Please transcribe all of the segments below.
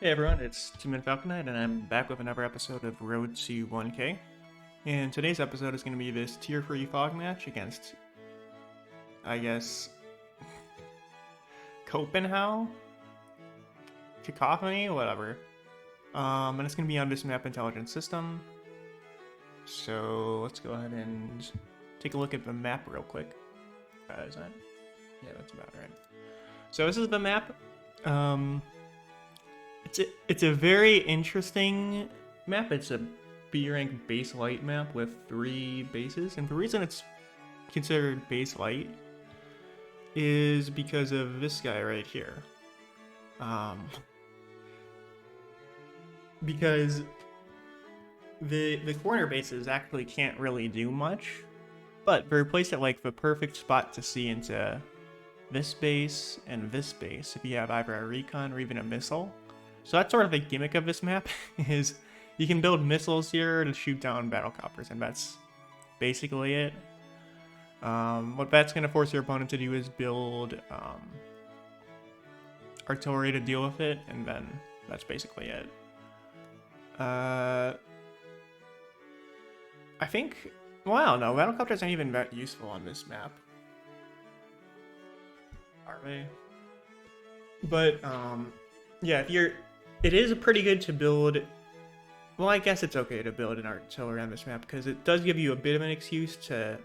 Hey everyone, it's 2-Minute Falcon Knight, and I'm back with another episode of Road to 1K. And today's episode is going to be this tier 3 fog match against, I guess, Copenhagen? Cacophony? Whatever. And it's going to be on this map Intelligent System. So let's go ahead and take a look at the map real quick. Is that? Yeah, that's about right. So this is the map. It's a very interesting map. It's a B rank base light map with 3 bases, and the reason it's considered base light is because of this guy right here. Because the corner bases actually can't really do much, but they're placed at like the perfect spot to see into this base and this base if you have either a recon or even a missile. So that's sort of the gimmick of this map, is you can build missiles here to shoot down battlecopters, and that's basically it. What that's going to force your opponent to do is build artillery to deal with it, and then that's basically it. I think, well, no, battlecopters aren't even that useful on this map. Are they? But, yeah, it is pretty good to build. Well, I guess it's okay to build an artillery on this map because it does give you a bit of an excuse to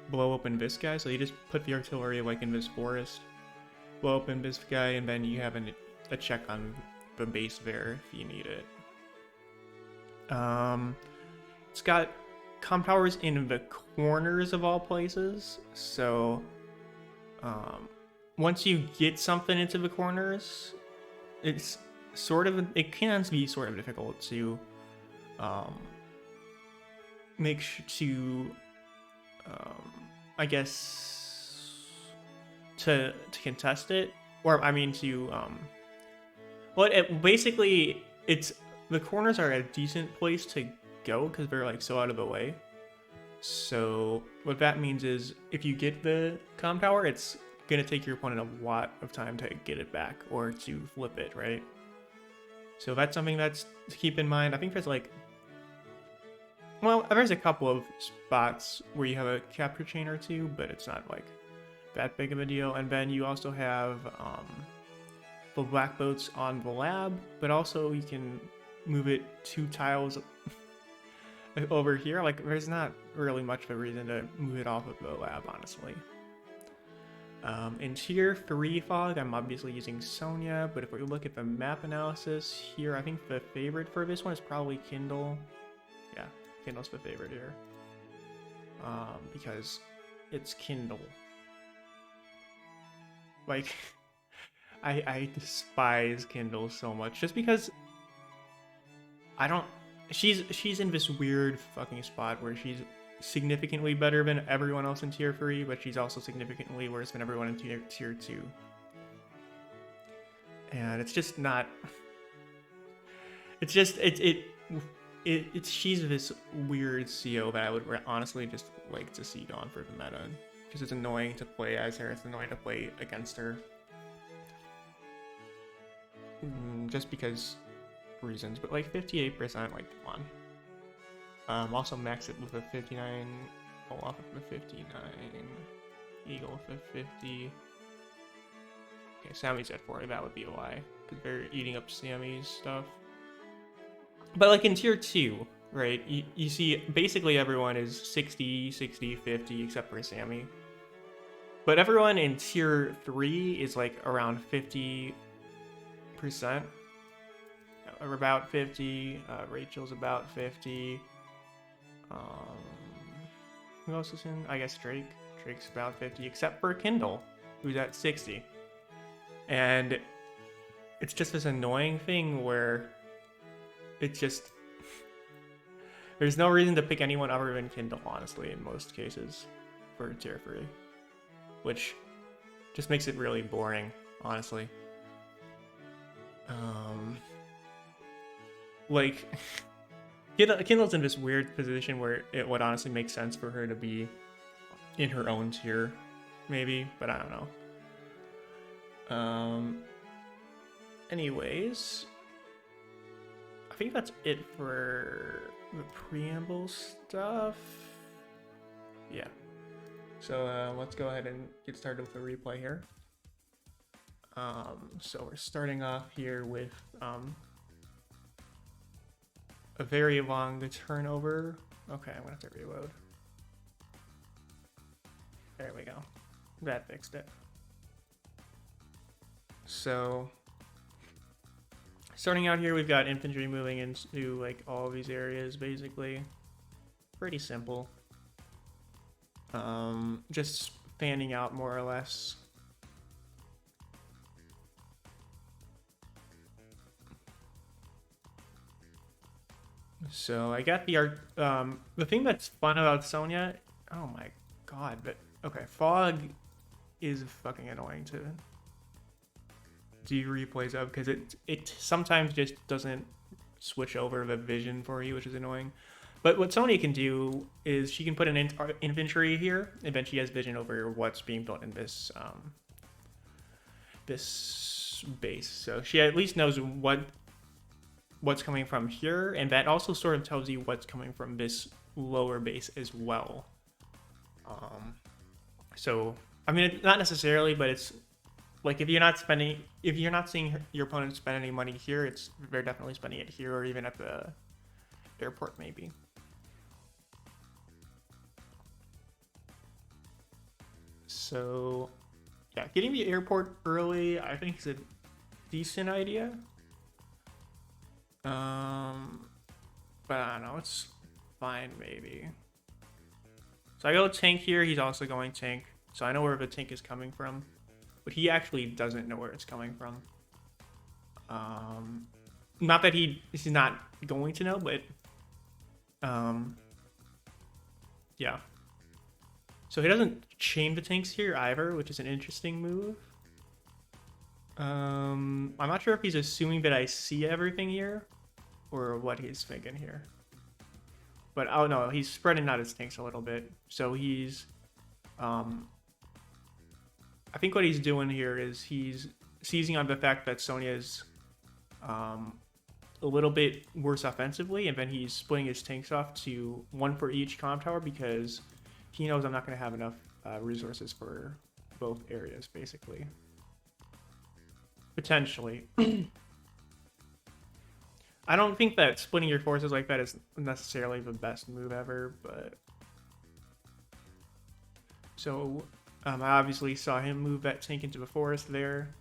blow open this guy. So you just put the artillery like in this forest, blow open this guy, and then you have a check on the base there if you need it. It's got comp towers in the corners of all places. So once you get something into the corners, it can be sort of difficult to I guess to contest it, or I mean to well, basically the corners are a decent place to go because they're like so out of the way. So what that means is if you get the comm tower, it's gonna take your opponent a lot of time to get it back or to flip it, right? So that's something that's to keep in mind. I think there's there's a couple of spots where you have a capture chain or two, but it's not like that big of a deal. And then you also have the black boats on the lab, but also you can move it 2 tiles over here. Like, there's not really much of a reason to move it off of the lab, honestly. In tier 3 fog, I'm obviously using Sonya, but if we look at the map analysis here, I think the favorite for this one is probably Kindle. Yeah, Kindle's the favorite here. Because it's Kindle. Like, I despise Kindle so much, just because she's in this weird fucking spot where she's significantly better than everyone else in tier 3, but she's also significantly worse than everyone in tier 2. And it's just not. It's just she's this weird CO that I would honestly just like to see gone for the meta, because it's annoying to play as her. It's annoying to play against her. Just because reasons, but like 58%, like come on. Also max it with a 59, Olaf with a 59, Eagle with a 50. Okay, Sammy's at 40, that would be a lie, because they're eating up Sammy's stuff. But like in tier 2, right, you see basically everyone is 60, 60, 50, except for Sammy. But everyone in tier 3 is like around 50%, or about 50, Rachel's about 50. Who else is in? I guess Drake. Drake's about 50, except for Kindle, who's at 60. And it's just this annoying thing where it's just there's no reason to pick anyone other than Kindle, honestly, in most cases for tier 3, which just makes it really boring, honestly. Like, Kindle's in this weird position where it would honestly make sense for her to be in her own tier, maybe, but I don't know. Anyways, I think that's it for the preamble stuff. Yeah. So let's go ahead and get started with the replay here. So we're starting off here with a very long turnover. Okay, I'm gonna have to reload. There we go. That fixed it. So starting out here, we've got infantry moving into like all of these areas, basically. Pretty simple. Just fanning out more or less. So I got the art. The thing that's fun about Sonya, oh my god, but okay, fog is fucking annoying to do replays of because it sometimes just doesn't switch over the vision for you, which is annoying. But what Sonya can do is she can put an infantry here, and then she has vision over what's being built in this this base. So she at least knows what's coming from here, and that also sort of tells you what's coming from this lower base as well. So I mean, not necessarily, but it's like if you're not seeing your opponent spend any money here, they're definitely spending it here or even at the airport maybe. So yeah, getting the airport early I think is a decent idea. But I don't know, it's fine maybe. So I go tank here, he's also going tank. So I know where the tank is coming from, but he actually doesn't know where it's coming from. Not that he's not going to know, but yeah. So he doesn't chain the tanks here either, which is an interesting move. I'm not sure if he's assuming that I see everything here or what he's thinking here. But oh no, he's spreading out his tanks a little bit. So he's I think what he's doing here is he's seizing on the fact that Sonya is a little bit worse offensively, and then he's splitting his tanks off to one for each comm tower because he knows I'm not going to have enough resources for both areas, basically. Potentially. I don't think that splitting your forces like that is necessarily the best move ever, but... So, I obviously saw him move that tank into the forest there.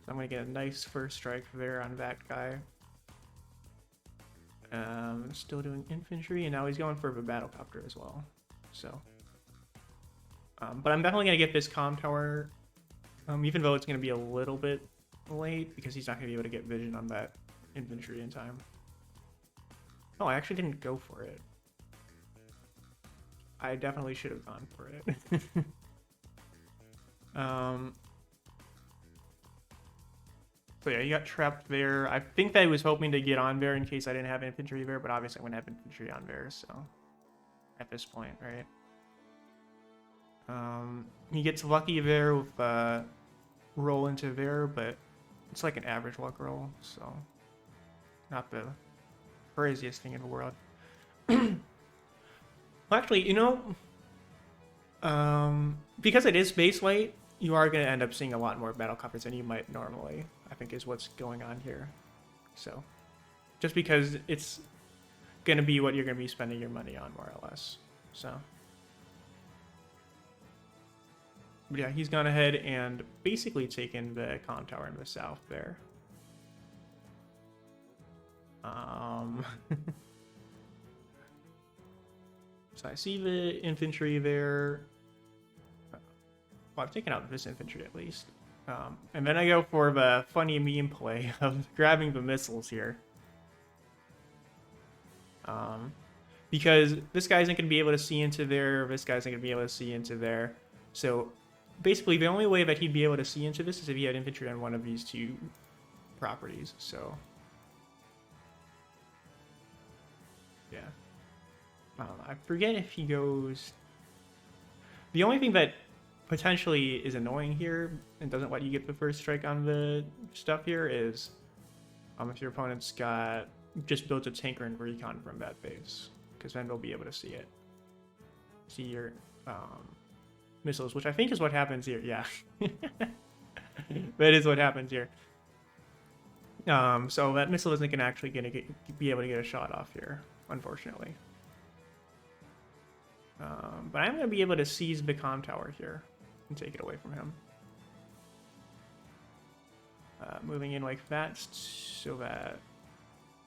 So I'm going to get a nice first strike there on that guy. Still doing infantry, and now he's going for the battlecopter as well. So... but I'm definitely going to get this comm tower, even though it's going to be a little bit late, because he's not going to be able to get vision on that infantry in time. Oh, I actually didn't go for it. I definitely should have gone for it. So yeah, he got trapped there. I think that he was hoping to get on there in case I didn't have infantry there, but obviously I'm going to have infantry on there, so... At this point, right? He gets lucky there with roll into there, but it's like an average luck roll, so not the craziest thing in the world. Well, actually, you know, because it is base late, you are going to end up seeing a lot more battle covers than you might normally, I think is what's going on here. So, just because it's going to be what you're going to be spending your money on, more or less. So... But yeah, he's gone ahead and basically taken the comm tower in the south there. So I see the infantry there. Well, I've taken out this infantry at least. And then I go for the funny meme play of grabbing the missiles here. Because this guy isn't going to be able to see into there, this guy isn't going to be able to see into there. So basically, the only way that he'd be able to see into this is if he had infantry on one of these two properties, so... Yeah. I forget if he goes... The only thing that potentially is annoying here and doesn't let you get the first strike on the stuff here is if your opponent's got just builds a tanker and recon from that base, because then they'll be able to see it. See your missiles, which I think is what happens here. Yeah. That is what happens here. So that missile isn't actually going to be able to get a shot off here, unfortunately. But I'm going to be able to seize the comm tower here and take it away from him. Moving in like that so that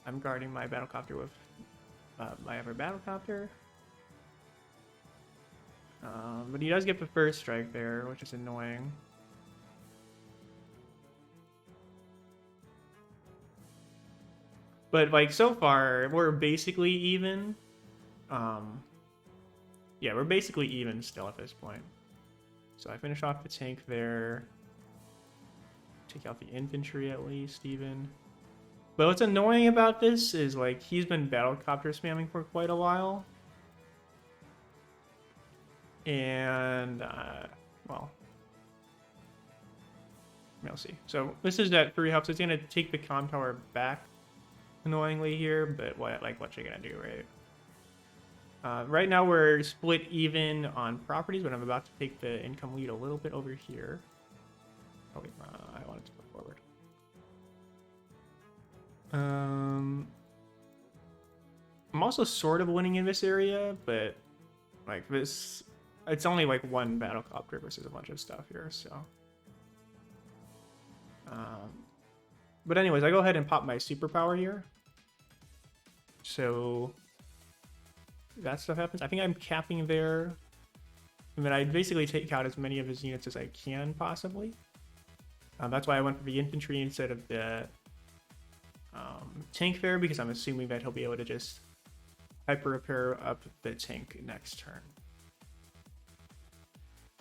I'm guarding my battlecopter with my other battlecopter. But he does get the first strike there, which is annoying. But like so far, we're basically even. Yeah, we're basically even still at this point. So I finish off the tank there. Take out the infantry at least, even. But what's annoying about this is like he's been battlecopter spamming for quite a while. And well, we'll see. So this is that 3 health. So it's gonna take the comm tower back, annoyingly here. But what you gonna do, right? Right now we're split even on properties, but I'm about to take the income lead a little bit over here. Oh wait, I wanted to go forward. I'm also sort of winning in this area, but like this, it's only like one battlecopter versus a bunch of stuff here, so. But anyways, I go ahead and pop my superpower here. So that stuff happens. I think I'm capping there. And then I basically take out as many of his units as I can possibly. That's why I went for the infantry instead of the tank there, because I'm assuming that he'll be able to just hyper repair up the tank next turn.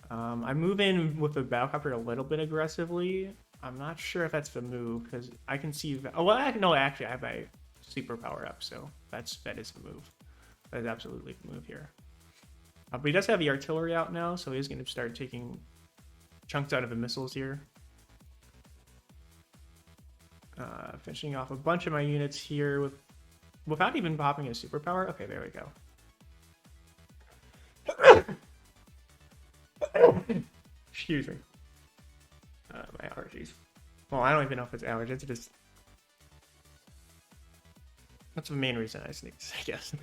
I move in with the battlecopter a little bit aggressively. I'm not sure if that's the move, because I can see that. Oh, well, no, actually, I have my superpower up, so that is the move. That is absolutely the move here. But he does have the artillery out now, so he's going to start taking chunks out of the missiles here. Finishing off a bunch of my units here without even popping a superpower. Okay, there we go. Excuse me. My allergies. Well, I don't even know if it's allergies. It's just... That's the main reason I sneeze, I guess.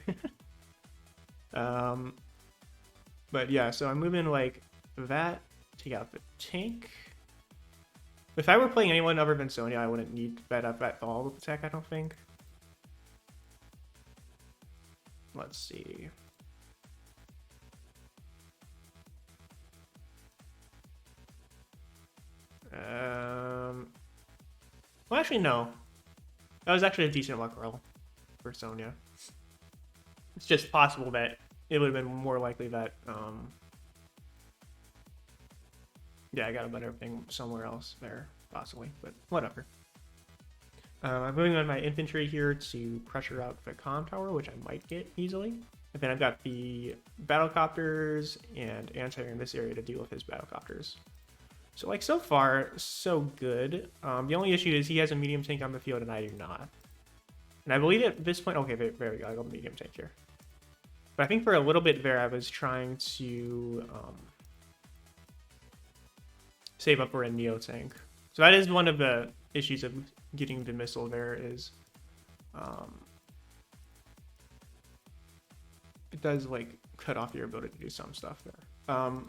But yeah, so I'm moving like that. Take out the tank. If I were playing anyone other than Sonya, I wouldn't need that up at all with attack, I don't think. Let's see. Well, actually, no. That was actually a decent luck roll for Sonya. It's just possible that it would have been more likely that, yeah, I got a better thing somewhere else there, possibly, but whatever. I'm moving on my infantry here to pressure out the comm tower, which I might get easily. And then I've got the battlecopters and anti-air in this area to deal with his battlecopters. So, like, so far, so good. The only issue is he has a medium tank on the field and I do not. And I believe at this point... Okay, there we go. I got the medium tank here. But I think for a little bit there, I was trying to save up for a Neo tank. So that is one of the issues of getting the missile there is... it does, like, cut off your ability to do some stuff there.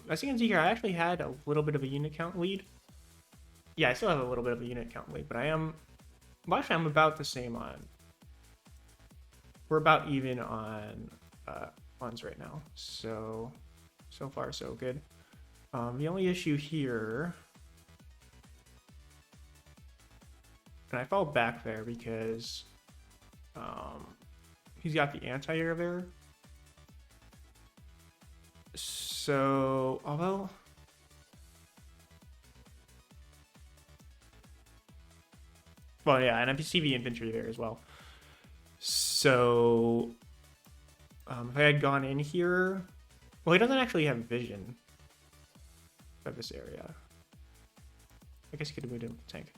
As you can see here, I actually had a little bit of a unit count lead. Yeah, I still have a little bit of a unit count lead, but I am... Well, actually, I'm about the same on... We're about even on funds right now. So far, so good. The only issue here... And I fell back there because he's got the anti-air there. So, although... Well, yeah, and I see the infantry there as well. So, if I had gone in here... Well, he doesn't actually have vision of this area. I guess he could have moved in with the tank.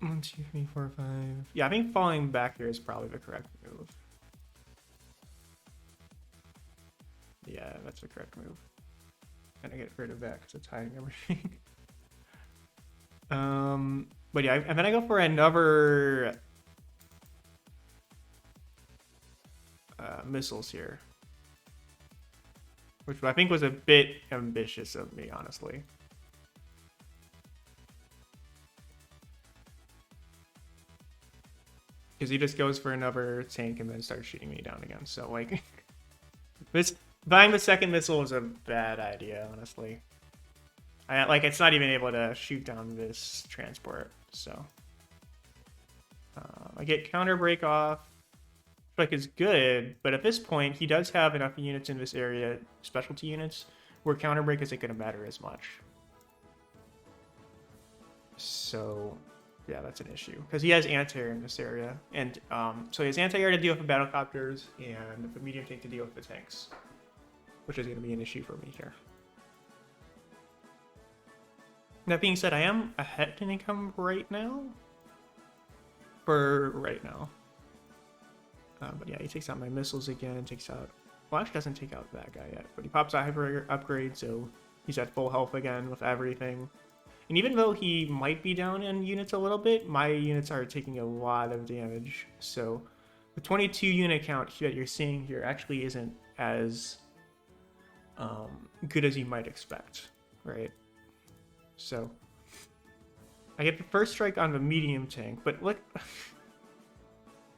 1, 2, 3, 4, 5. Yeah, I think falling back here is probably the correct move. Yeah, that's the correct move. And I get rid of that because it's hiding everything. But yeah, and then I go for another missiles here, which I think was a bit ambitious of me, honestly. Because he just goes for another tank and then starts shooting me down again. So like, buying the second missile is a bad idea, honestly. It's not even able to shoot down this transport. So I get counter break off. Strike is good, but at this point, he does have enough units in this area, specialty units, where counter break isn't going to matter as much. So yeah, that's an issue because he has anti-air in this area, and so he has anti-air to deal with the battlecopters and the medium tank to deal with the tanks, which is going to be an issue for me here. That being said, I am ahead in income right now. But yeah, he takes out my missiles again, takes out... Well, actually doesn't take out that guy yet, but he pops out hyper upgrade, so he's at full health again with everything. And even though he might be down in units a little bit, my units are taking a lot of damage. So the 22 unit count that you're seeing here actually isn't as good as you might expect, right? So I get the first strike on the medium tank, but look,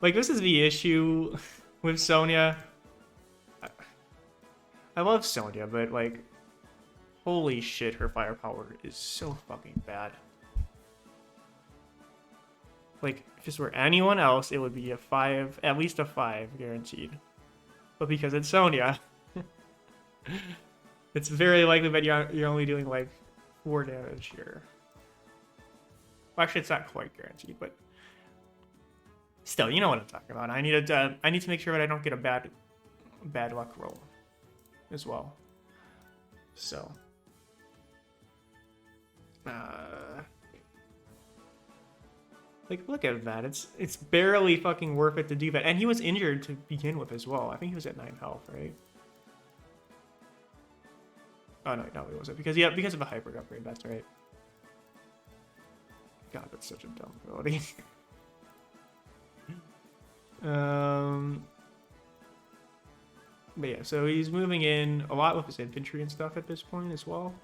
like this is the issue with Sonya. I love Sonya, but like, holy shit, her firepower is so fucking bad. Like, if this were anyone else, it would be a 5, at least a 5 guaranteed. But because it's Sonya, it's very likely that you're only doing like 4 damage here. Well, actually, it's not quite guaranteed, but still, you know what I'm talking about. I need to make sure that I don't get a bad luck roll as well. So, like, look at that. It's barely fucking worth it to do that. And he was injured to begin with as well. I think he was at 9 health, right? Oh no, he wasn't because of the hyper upgrade. That's right. God, that's such a dumb ability. But yeah, so he's moving in a lot with his infantry and stuff at this point as well.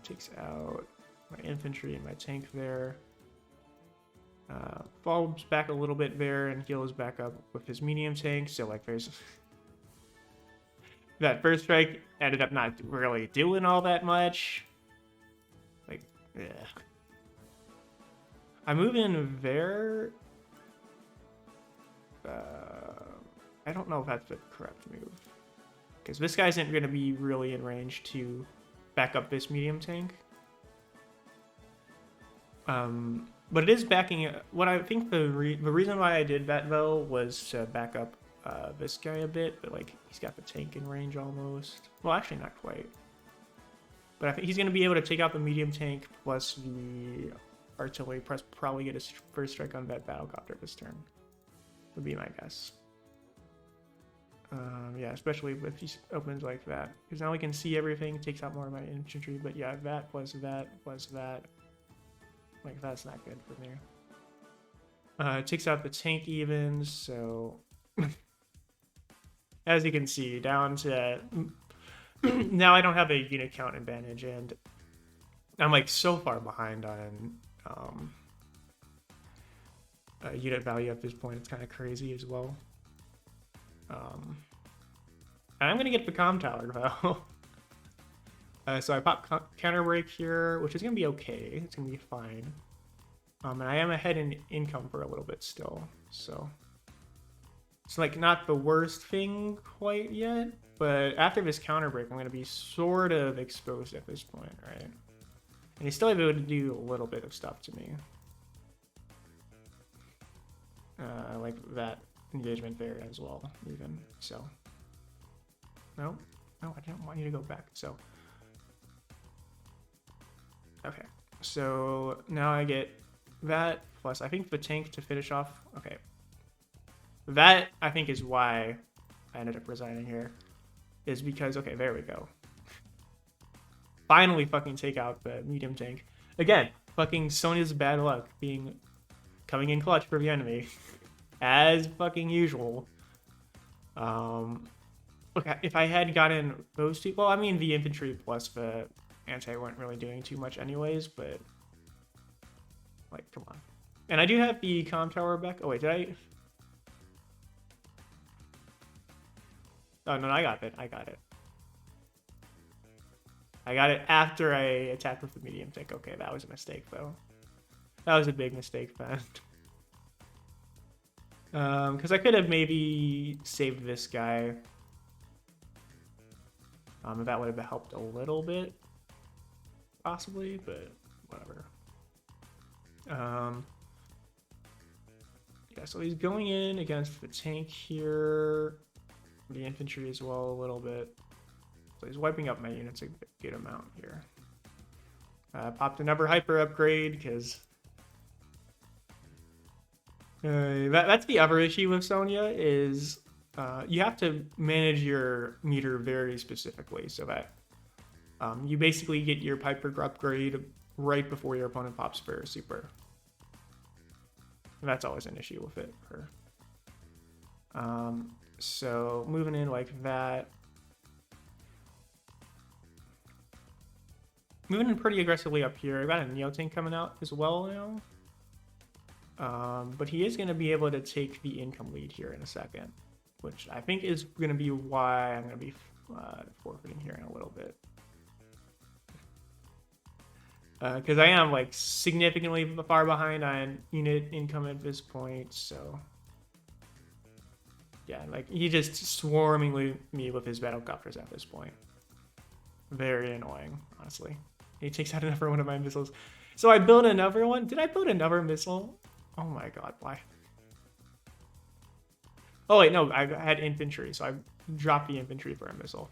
Takes out my infantry and my tank there. Falls back a little bit there and heals back up with his medium tank. So like there's that first strike ended up not really doing all that much. Like, yeah. I move in there. I don't know if that's the correct move. Because this guy isn't going to be really in range to back up this medium tank. But it is backing... What I think the reason why I did that, though, was to back up this guy a bit. But, like, he's got the tank in range almost. Well, actually, not quite. But I think he's going to be able to take out the medium tank plus the artillery press, probably get his first strike on that battlecopter this turn. Would be my guess. Yeah, especially if he opens like that. Because now we can see everything, takes out more of my infantry. But yeah, that was that. Like, that's not good for me. It takes out the tank even, so... As you can see, down to... now I don't have a unit count advantage, and I'm like so far behind on unit value at this point. It's kind of crazy as well. And I'm gonna get the comm tower though. So I pop counter break here, which is gonna be okay. It's gonna be fine. And I am ahead in income for a little bit still, so it's like not the worst thing quite yet. But after this counter break, I'm gonna be sort of exposed at this point, right? And he's still able to do a little bit of stuff to me, like that engagement there as well, even so. No, I don't want you to go back. So, okay, so now I get that plus I think the tank to finish off. Okay. That I think is why I ended up resigning here. Is because, okay, there we go. Finally fucking take out the medium tank. Again, fucking Sonya's bad luck coming in clutch for the enemy. As fucking usual. Look, if I had gotten those two, well, I mean, the infantry plus the anti weren't really doing too much anyways, but like, come on. And I do have the comm tower back. Oh wait, did I? Oh no, I got it. I got it. I got it after I attacked with the medium tank. Okay, that was a mistake though. That was a big mistake, man. Because I could have maybe saved this guy. That would have helped a little bit, possibly, but whatever. Yeah, so he's going in against the tank here, the infantry as well a little bit. So he's wiping up my units a good amount here. Popped another hyper upgrade because that's the other issue with Sonya is you have to manage your meter very specifically so that you basically get your Piper upgrade right before your opponent pops for super. And that's always an issue with it. So moving in like that. Moving in pretty aggressively up here. I got a Neo tank coming out as well now. But he is going to be able to take the income lead here in a second, which I think is going to be why I'm going to be forfeiting here in a little bit. Because I am like significantly far behind on unit income at this point, so yeah, like he just swarming me with his battlecopters at this point. Very annoying, honestly. He takes out another one of my missiles. So I built another one. Did I build another missile? Oh my god, why? Oh wait, no, I had infantry, so I dropped the infantry for a missile.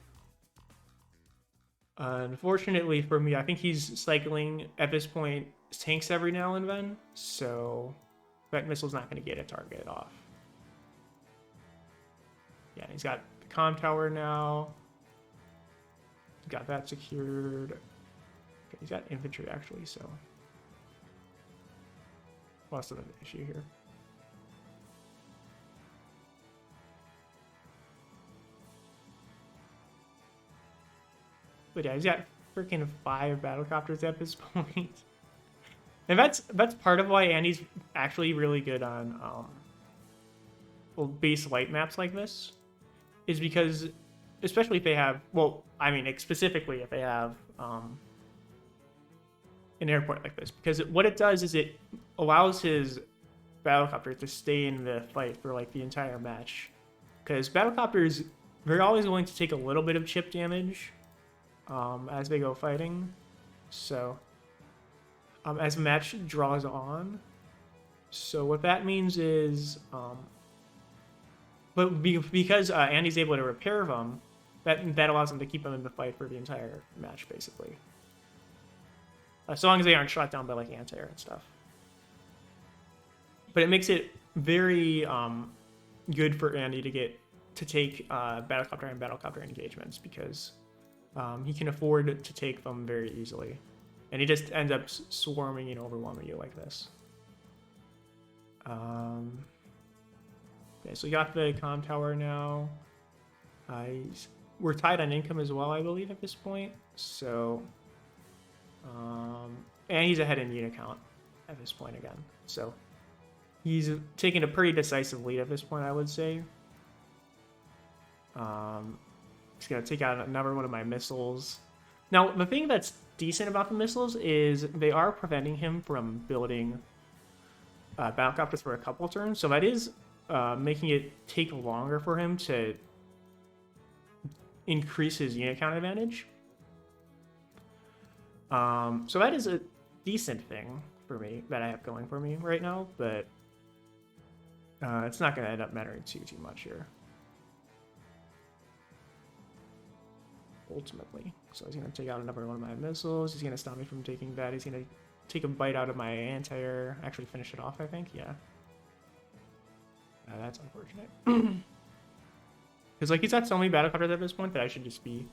Unfortunately for me, I think he's cycling, at this point, tanks every now and then, so that missile's not going to get a target off. Yeah, he's got the comm tower now. Got that secured. Okay, he's got infantry, actually, so... Lost another issue here. But yeah, he's got freaking 5 battlecopters at this point. And that's part of why Andy's actually really good on well, base light maps like this. Is because, especially if they have, well, I mean, specifically if they have an airport like this. Because what it does is it allows his battlecopter to stay in the fight for like the entire match. Because battlecopters, they're always going to take a little bit of chip damage as they go fighting. So as the match draws on. So what that means is, but because Andy's able to repair them, that allows them to keep them in the fight for the entire match, basically. As long as they aren't shot down by like anti-air and stuff. But it makes it very good for Andy to take battlecopter and battlecopter engagements because he can afford to take them very easily. And he just ends up swarming and overwhelming you like this. Okay, so we got the comm tower now. We're tied on income as well, I believe, at this point. So, and he's ahead in unit count at this point again. So, he's taking a pretty decisive lead at this point, I would say. He's going to take out another one of my missiles. Now, the thing that's decent about the missiles is they are preventing him from building battlecopters for a couple turns. So that is making it take longer for him to increase his unit count advantage. So that is a decent thing for me that I have going for me right now, but it's not going to end up mattering too much here. Ultimately. So he's going to take out another one of my missiles. He's going to stop me from taking that. He's going to take a bite out of my anti-air. Actually finish it off, I think. Yeah. That's unfortunate. Because like he's got so many battlecopters at this point that I should just be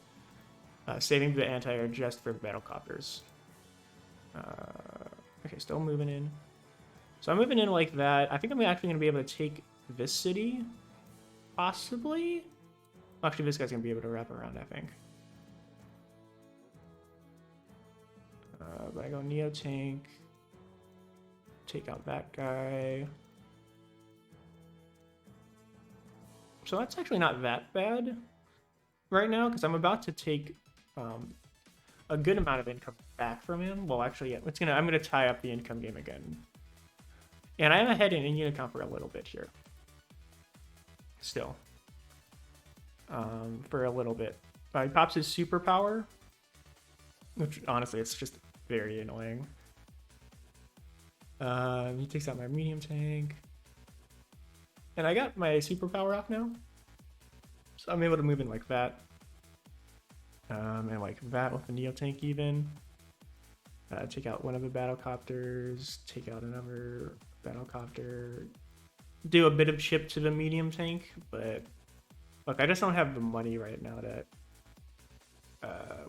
saving the anti-air just for battlecopters. Okay, still moving in. So I'm moving in like that. I think I'm actually going to be able to take this city. Possibly. Actually, this guy's going to be able to wrap around, I think. But I go Neo Tank. Take out that guy. So that's actually not that bad right now, because I'm about to take a good amount of income back from him. Well, actually, yeah, I'm gonna tie up the income game again. And I am ahead in unit count for a little bit here. Still. For a little bit. He pops his superpower, which honestly, it's just very annoying. He takes out my medium tank. And I got my superpower off now. So I'm able to move in like that. And like that with the Neo Tank even. Take out one of the battlecopters. Take out another battlecopter. Do a bit of chip to the medium tank. But look, I just don't have the money right now to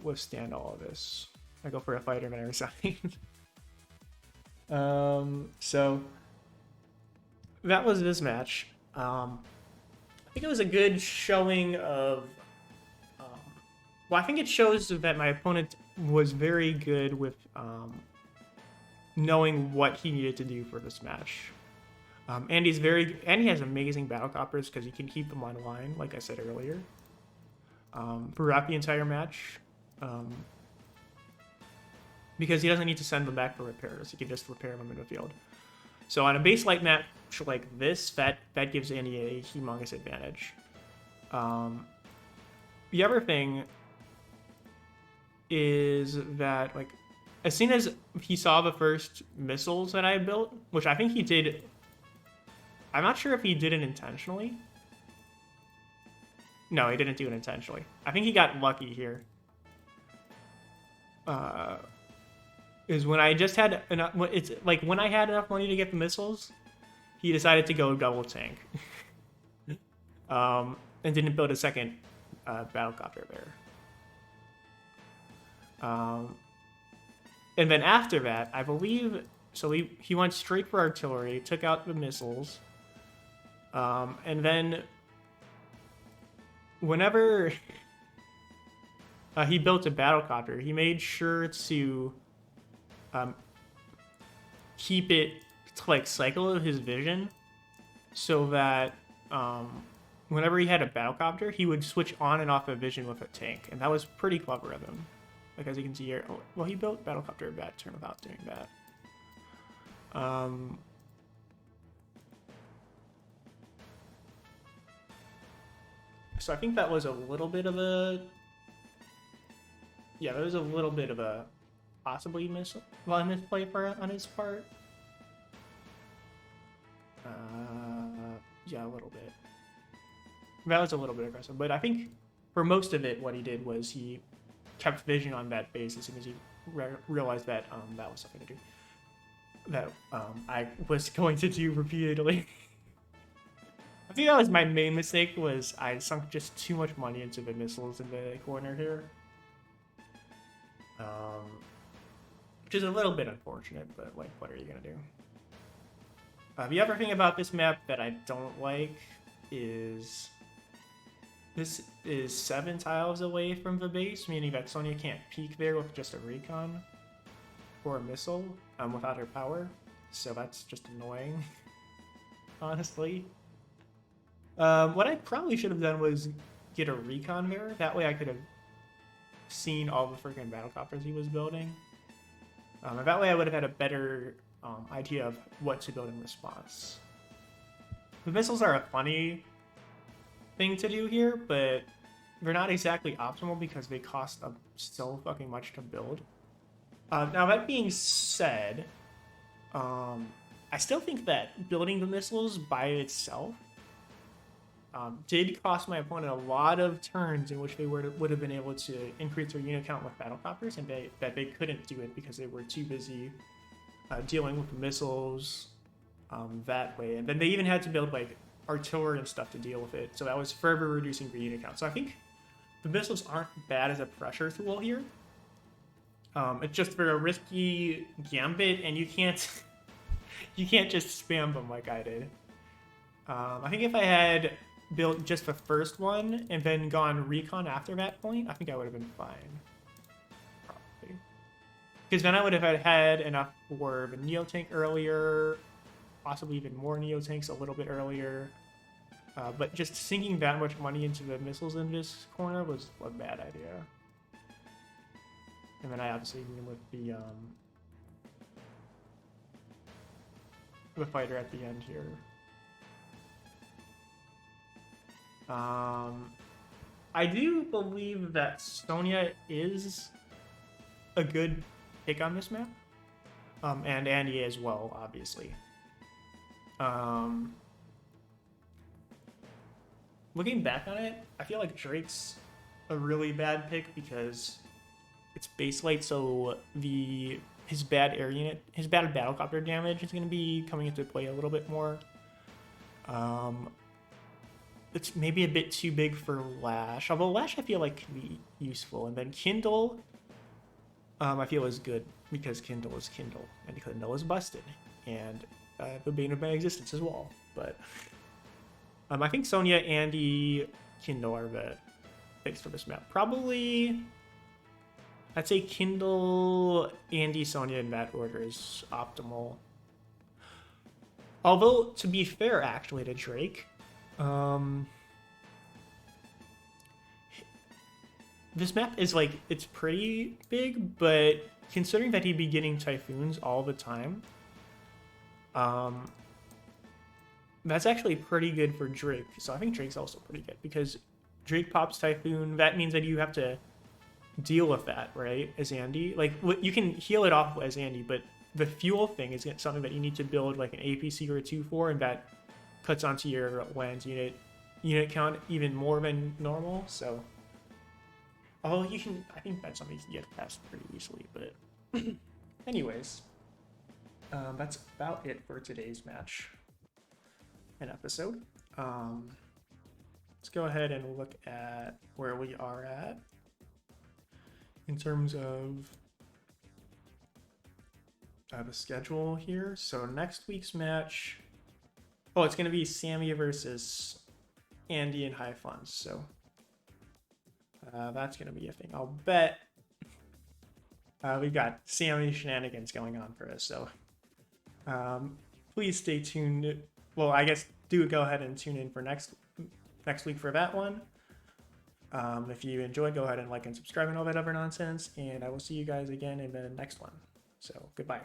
withstand all of this. I go for a fighter and I resign. So that was this match. I think it was a good showing of... well, I think it shows that my opponent was very good with knowing what he needed to do for this match. And he has amazing battlecopters because he can keep them online, like I said earlier, throughout the entire match. Because he doesn't need to send them back for repairs. He can just repair them in the field. So on a base light match like this, that gives Andy a humongous advantage. The other thing is that, like, as soon as he saw the first missiles that I built, which I think he did, I'm not sure if he did it intentionally. No, he didn't do it intentionally. I think he got lucky here. Is when I just had enough. It's like when I had enough money to get the missiles, he decided to go double tank, and didn't build a second battlecopter there. And then after that, I believe, so he went straight for artillery, took out the missiles, and then whenever he built a battlecopter, he made sure to keep it to like cycle his vision, so that whenever he had a battlecopter, he would switch on and off a vision with a tank, and that was pretty clever of him. Like, as you can see here, oh, well, he built battlecopter a bad turn without doing that. So I think that was a little bit of a... Yeah, that was a little bit of a possibly misplay on his part. Yeah, a little bit. That was a little bit aggressive, but I think for most of it, what he did was he kept vision on that base as soon as he realized that that was something to do. That I was going to do repeatedly. I think that was my main mistake, was I sunk just too much money into the missiles in the corner here. Which is a little bit unfortunate, but like, what are you gonna do? The other thing about this map that I don't like is this is 7 tiles away from the base, meaning that Sonya can't peek there with just a recon or a missile without her power. So that's just annoying, honestly. What I probably should have done was get a recon there. That way I could have seen all the freaking battlecopters he was building. And that way I would have had a better idea of what to build in response. The missiles are a funny thing to do here, but they're not exactly optimal because they cost so fucking much to build. Now, that being said, I still think that building the missiles by itself did cost my opponent a lot of turns in which they would have been able to increase their unit count with battlecopters, and that they couldn't do it because they were too busy dealing with missiles that way. And then they even had to build like artillery and stuff to deal with it. So that was further reducing the unit count. So I think the missiles aren't bad as a pressure tool here. It's just for a risky gambit, and you can't just spam them like I did. I think if I had built just the first one and then gone recon after that point, I think I would have been fine. Probably. Because then I would have had enough for the Neo Tank earlier, possibly even more Neo Tanks a little bit earlier. But just sinking that much money into the missiles in this corner was a bad idea. And then I obviously deal with the fighter at the end here. I do believe that Sonya is a good pick on this map. And Andy as well, obviously. Looking back on it, I feel like Drake's a really bad pick because it's base light, so his bad air unit, his bad battlecopter damage is going to be coming into play a little bit more. It's maybe a bit too big for Lash, although Lash I feel like can be useful. And then Kindle, I feel is good because Kindle is Kindle, and Kindle is busted, and the bane of my existence as well. But I think Sonya, Andy, Kindle are the picks for this map. Probably, I'd say Kindle, Andy, Sonya in that order is optimal. Although, to be fair, actually, to Drake, this map is like, it's pretty big, but considering that he'd be getting Typhoons all the time, that's actually pretty good for Drake. So I think Drake's also pretty good because Drake pops Typhoon. That means that you have to deal with that, right? As Andy, like you can heal it off as Andy, but the fuel thing is something that you need to build like an APC or a 2 for, and that cuts onto your land's unit count even more than normal. So, although you can, I think that's something you can get past pretty easily. But, anyways, that's about it for today's match and episode. Let's go ahead and look at where we are at in terms of the schedule here. So next week's match, it's going to be Sammy versus Andy in High Funds. So that's going to be a thing. I'll bet we've got Sammy shenanigans going on for us. So please stay tuned. Well, I guess do go ahead and tune in for next week for that one. If you enjoyed, go ahead and like and subscribe and all that other nonsense. And I will see you guys again in the next one. So goodbye.